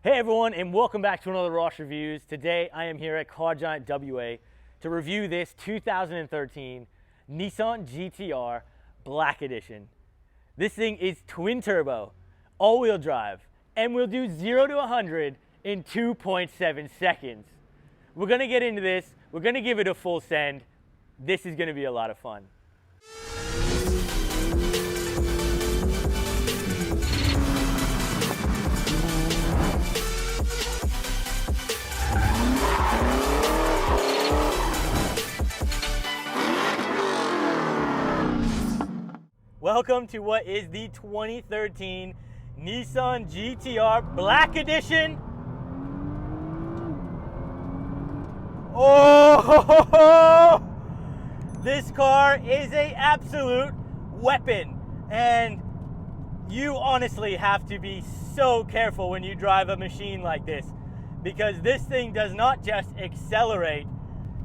Hey everyone, and welcome back to another Ross Reviews. Today I am here at Car Giant WA to review this 2013 Nissan GTR Black Edition. This thing is twin turbo, all-wheel drive, and will do 0 to 100 in 2.7 seconds. We're gonna get into this, we're gonna give it a full send. This is gonna be a lot of fun. Welcome to what is the 2013 Nissan GTR Black Edition. Oh, this car is an absolute weapon, and you honestly have to be so careful when you drive a machine like this, because this thing does not just accelerate,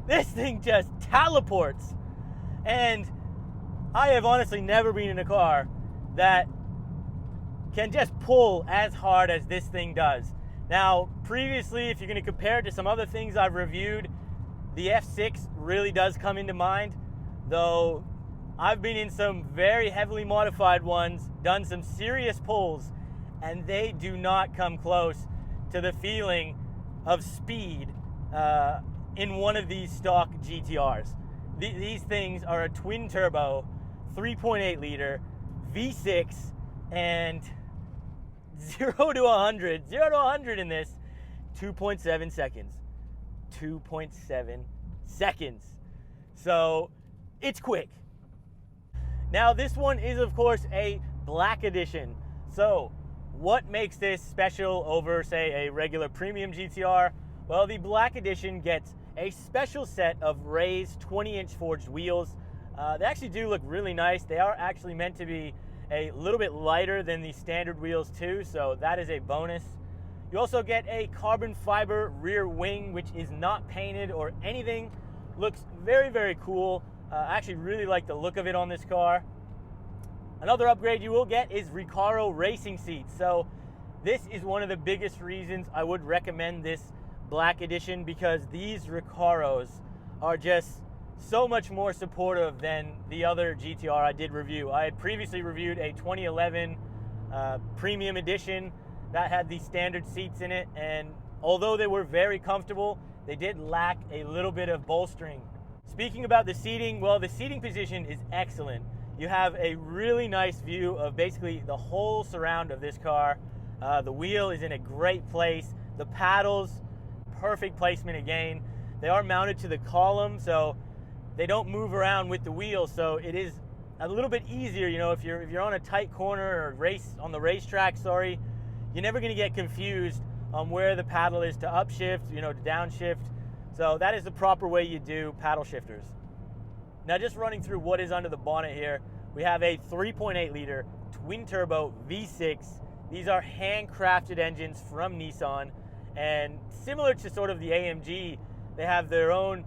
this thing just teleports. And I have honestly never been in a car that can just pull as hard as this thing does. Now, previously, if you're going to compare it to some other things I've reviewed, the F6 really does come into mind, though I've been in some very heavily modified ones, done some serious pulls, and they do not come close to the feeling of speed in one of these stock GTRs. These things are a twin turbo, 3.8 liter V6, and 0 to 100 in this 2.7 seconds. 2.7 seconds. So it's quick. Now this one is of course a Black Edition. So what makes this special over, say, a regular premium GTR? Well, the Black Edition gets a special set of raised 20-inch forged wheels. They actually do look really nice. They are actually meant to be a little bit lighter than the standard wheels too, so that is a bonus. You also get a carbon fiber rear wing, which is not painted or anything. Looks very, very cool. I actually really like the look of it on this car. Another upgrade you will get is Recaro racing seats. So this is one of the biggest reasons I would recommend this Black Edition, because these Recaros are just so much more supportive than the other GTR I did review. I had previously reviewed a 2011 Premium Edition that had the standard seats in it, and although they were very comfortable, they did lack a little bit of bolstering. Speaking about the seating, well, the seating position is excellent. You have a really nice view of basically the whole surround of this car. The wheel is in a great place. The paddles, perfect placement again. They are mounted to the column, so they don't move around with the wheels, so it is a little bit easier, you know, if you're on a tight corner or on the racetrack, sorry, you're never going to get confused on where the paddle is to upshift, you know, to downshift. So that is the proper way you do paddle shifters. Now, just running through what is under the bonnet here, we have a 3.8 liter twin turbo V6. These are handcrafted engines from Nissan, and similar to sort of the AMG, they have their own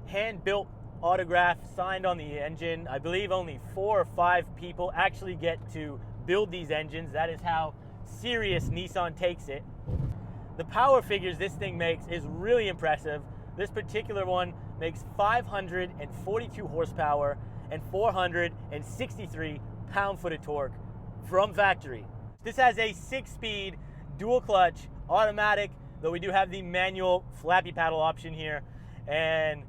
hand-built autograph signed on the engine. I believe only 4 or 5 people actually get to build these engines. That is how serious Nissan takes it. The power figures this thing makes is really impressive. This particular one makes 542 horsepower and 463 pound-foot of torque from factory. This has a 6-speed dual clutch automatic, though we do have the manual flappy paddle option here, and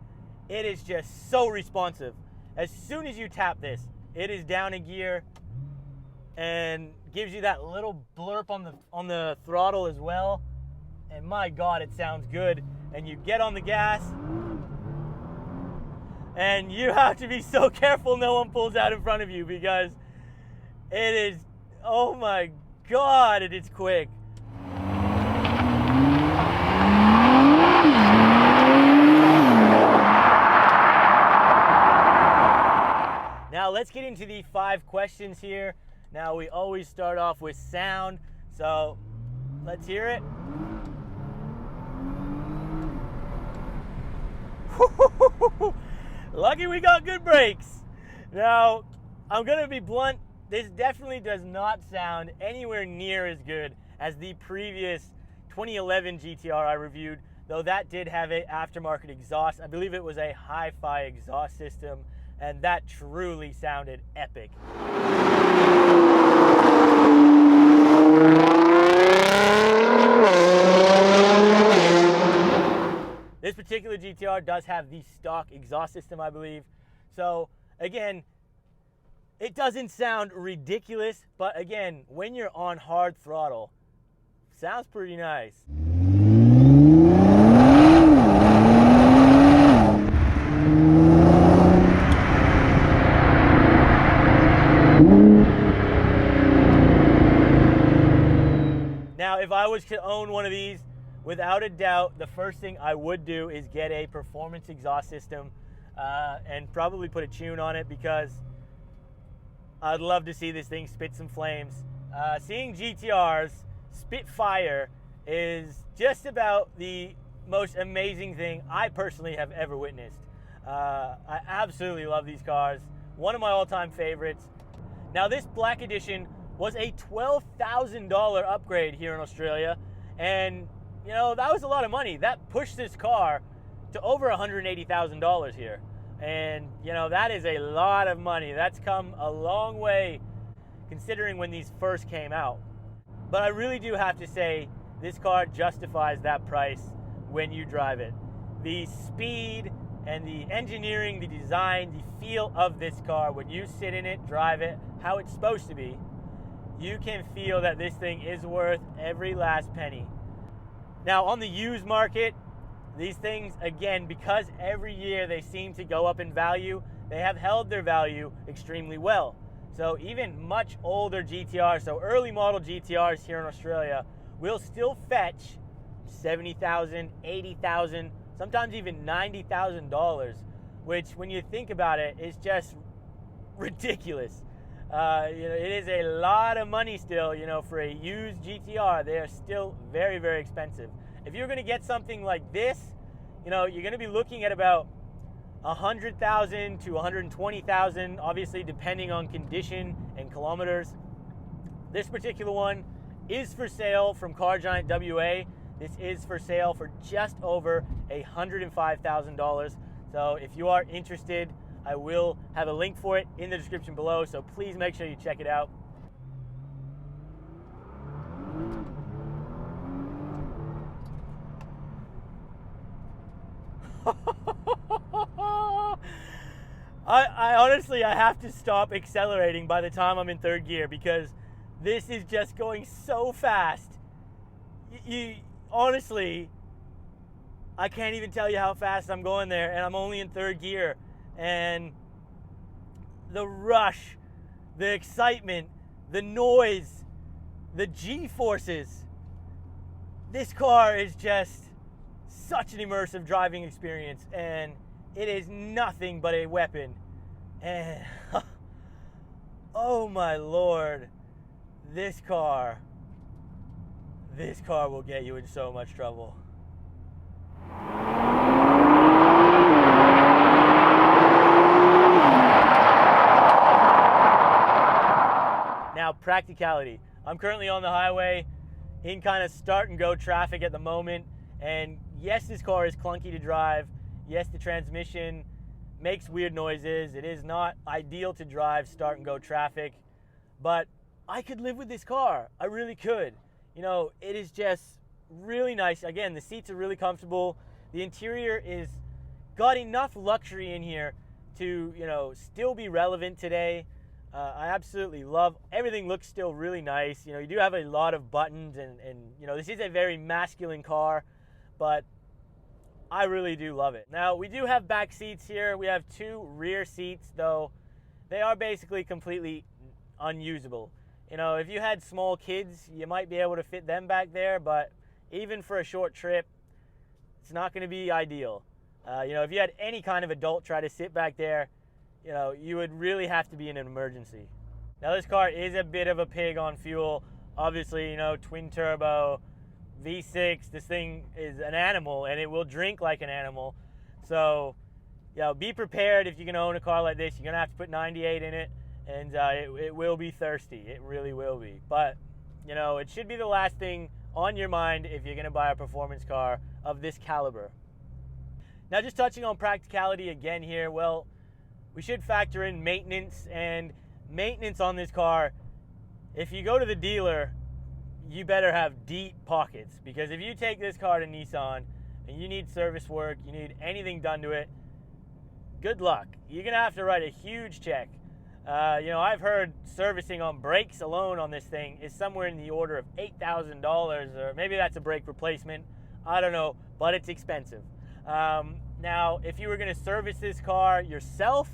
it is just so responsive. As soon as you tap this, it is down a gear and gives you that little blurp on the throttle as well. And my God, it sounds good. And you get on the gas, and you have to be so careful no one pulls out in front of you, because it is, oh my God, it is quick. Now let's get into the 5 questions here. Now we always start off with sound, so let's hear it. Lucky we got good brakes. Now, I'm gonna be blunt, this definitely does not sound anywhere near as good as the previous 2011 GTR I reviewed, though that did have an aftermarket exhaust. I believe it was a hi-fi exhaust system, and that truly sounded epic. This particular GTR does have the stock exhaust system, I believe. So again, it doesn't sound ridiculous, but again, when you're on hard throttle, sounds pretty nice. Now, if I was to own one of these, without a doubt, the first thing I would do is get a performance exhaust system and probably put a tune on it, because I'd love to see this thing spit some flames. Seeing GTRs spit fire is just about the most amazing thing I personally have ever witnessed. I absolutely love these cars. One of my all-time favorites. Now, this Black Edition was a $12,000 upgrade here in Australia, and you know, that was a lot of money. That pushed this car to over $180,000 here. And you know, that is a lot of money. That's come a long way considering when these first came out. But I really do have to say, this car justifies that price when you drive it. The speed and the engineering, the design, the feel of this car, when you sit in it, drive it, how it's supposed to be, you can feel that this thing is worth every last penny. Now, on the used market, these things, again, because every year they seem to go up in value, they have held their value extremely well. So even much older GTRs, so early model GTRs here in Australia, will still fetch $70,000, $80,000, sometimes even $90,000, which, when you think about it, is just ridiculous. You know, it is a lot of money still, you know, for a used GTR. They are still very, very expensive. If you're going to get something like this, you know, you're going to be looking at about $100,000 to $120,000, obviously depending on condition and kilometers. This particular one is for sale from Car Giant WA. This is for sale for just over $105,000. So if you are interested, I will have a link for it in the description below, so please make sure you check it out. I honestly, I have to stop accelerating by the time I'm in third gear, because this is just going so fast. Honestly, I can't even tell you how fast I'm going there, and I'm only in third gear. And the rush, the excitement, the noise, the G-forces. This car is just such an immersive driving experience, and it is nothing but a weapon. And oh my Lord, this car will get you in so much trouble. Now, practicality. I'm currently on the highway in kind of start and go traffic at the moment, and yes, this car is clunky to drive. Yes, the transmission makes weird noises. It is not ideal to drive start and go traffic, but I could live with this car. I really could. You know, it is just really nice. Again, the seats are really comfortable. The interior is got enough luxury in here to, you know, still be relevant today. I absolutely love, everything looks still really nice. You know, you do have a lot of buttons, and you know, this is a very masculine car, but I really do love it. Now, we do have back seats here. We have two rear seats, though they are basically completely unusable. You know, if you had small kids, you might be able to fit them back there, but even for a short trip, it's not going to be ideal. You know, if you had any kind of adult try to sit back there, you know, you would really have to be in an emergency. Now, this car is a bit of a pig on fuel. Obviously, you know, twin turbo, V6, this thing is an animal, and it will drink like an animal. So, you know, be prepared. If you're going to own a car like this, you're going to have to put 98 in it, and it will be thirsty. It really will be. But, you know, it should be the last thing on your mind if you're gonna buy a performance car of this caliber. Now, just touching on practicality again here, well, we should factor in maintenance, and maintenance on this car, if you go to the dealer, you better have deep pockets, because if you take this car to Nissan and you need service work, you need anything done to it, good luck. You're gonna have to write a huge check. You know, I've heard servicing on brakes alone on this thing is somewhere in the order of $8,000, or maybe that's a brake replacement. I don't know, but it's expensive. Now, if you were gonna service this car yourself,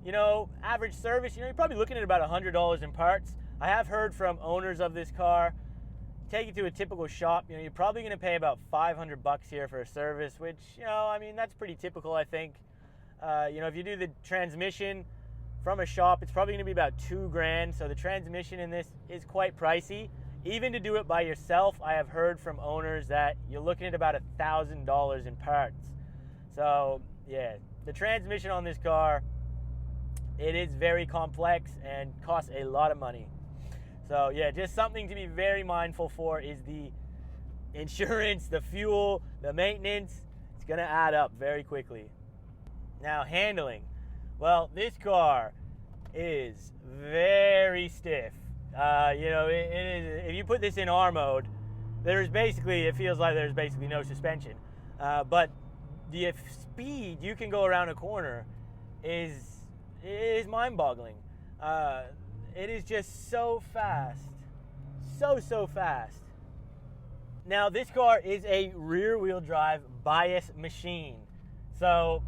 you know, average service, you know, you're probably looking at about $100 in parts. I have heard from owners of this car, take it to a typical shop, you know, you're probably gonna pay about 500 bucks here for a service, which, you know, I mean, that's pretty typical, I think. You know, if you do the transmission from a shop, it's probably gonna be about $2,000, so the transmission in this is quite pricey. Even to do it by yourself, I have heard from owners that you're looking at about $1,000 in parts. So, yeah, the transmission on this car, it is very complex and costs a lot of money. So, yeah, just something to be very mindful for is the insurance, the fuel, the maintenance. It's gonna add up very quickly. Now, handling. Well, this car is very stiff. You know, it is, if you put this in R mode, there's basically, it feels like there's basically no suspension. But the speed you can go around a corner is mind-boggling. It is just so fast. So fast. Now, this car is a rear-wheel drive bias machine. So,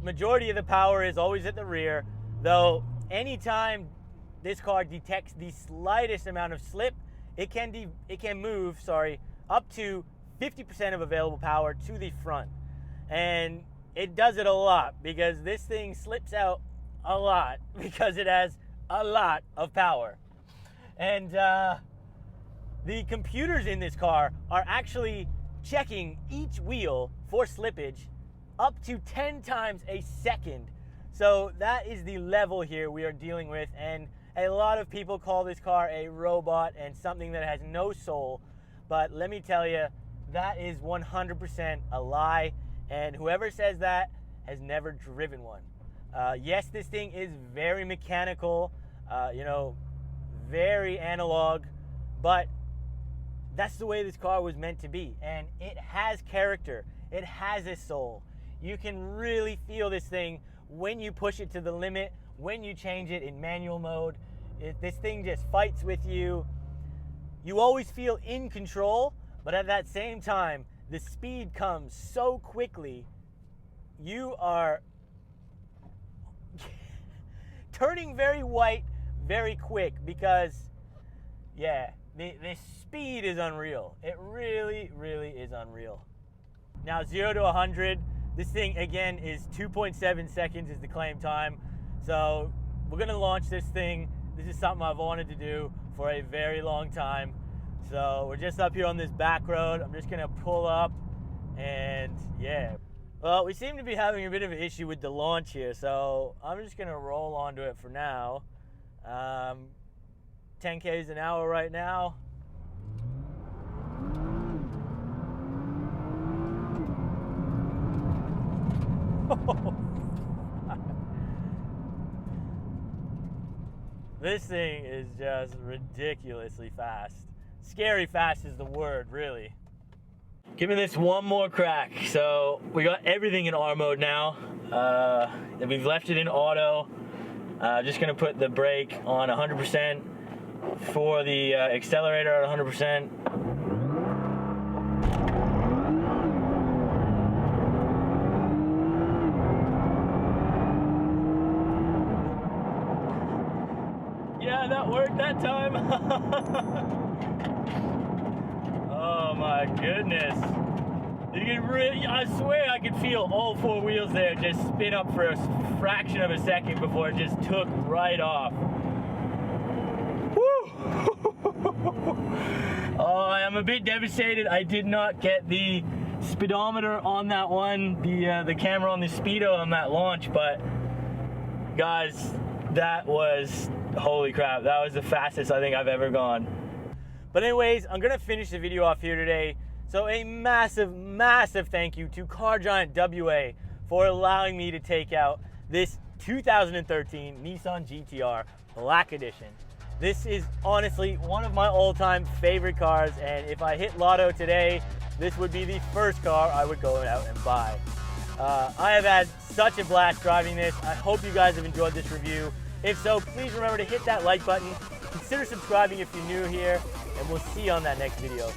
majority of the power is always at the rear, though anytime this car detects the slightest amount of slip, it can move up to 50% of available power to the front. And it does it a lot, because this thing slips out a lot because it has a lot of power. And the computers in this car are actually checking each wheel for slippage up to 10 times a second. So that is the level here we are dealing with, and a lot of people call this car a robot and something that has no soul, but let me tell you, that is 100% a lie, and whoever says that has never driven one. Yes, this thing is very mechanical, you know, very analog, but that's the way this car was meant to be, and it has character, it has a soul. You can really feel this thing when you push it to the limit, when you change it in manual mode. This thing just fights with you. You always feel in control, but at that same time, the speed comes so quickly, you are turning very white very quick, because, yeah, the speed is unreal. It really, really is unreal. Now, 0 to 100, this thing, again, is 2.7 seconds is the claim time. So we're gonna launch this thing. This is something I've wanted to do for a very long time. So we're just up here on this back road. I'm just gonna pull up, and yeah. Well, we seem to be having a bit of an issue with the launch here, so I'm just gonna roll onto it for now. 10 k's an hour right now. This thing is just ridiculously fast. Scary fast is the word, really. Giving this one more crack. So we got everything in R mode now. We've left it in auto. Just gonna put the brake on 100% for the accelerator at 100%. Yeah, that worked that time. Oh my goodness. You can really, I swear I could feel all four wheels there just spin up for a fraction of a second before it just took right off. Woo! Oh, I'm a bit devastated. I did not get the speedometer on that one, the camera on the speedo on that launch, but guys, that was, holy crap, that was the fastest I think I've ever gone. But anyways, I'm gonna finish the video off here today. So a massive, massive thank you to Car Giant WA for allowing me to take out this 2013 Nissan GTR Black Edition. This is honestly one of my all-time favorite cars, and if I hit lotto today, this would be the first car I would go out and buy. I have had such a blast driving this. I hope you guys have enjoyed this review. If so, please remember to hit that like button. Consider subscribing if you're new here, and we'll see you on that next video.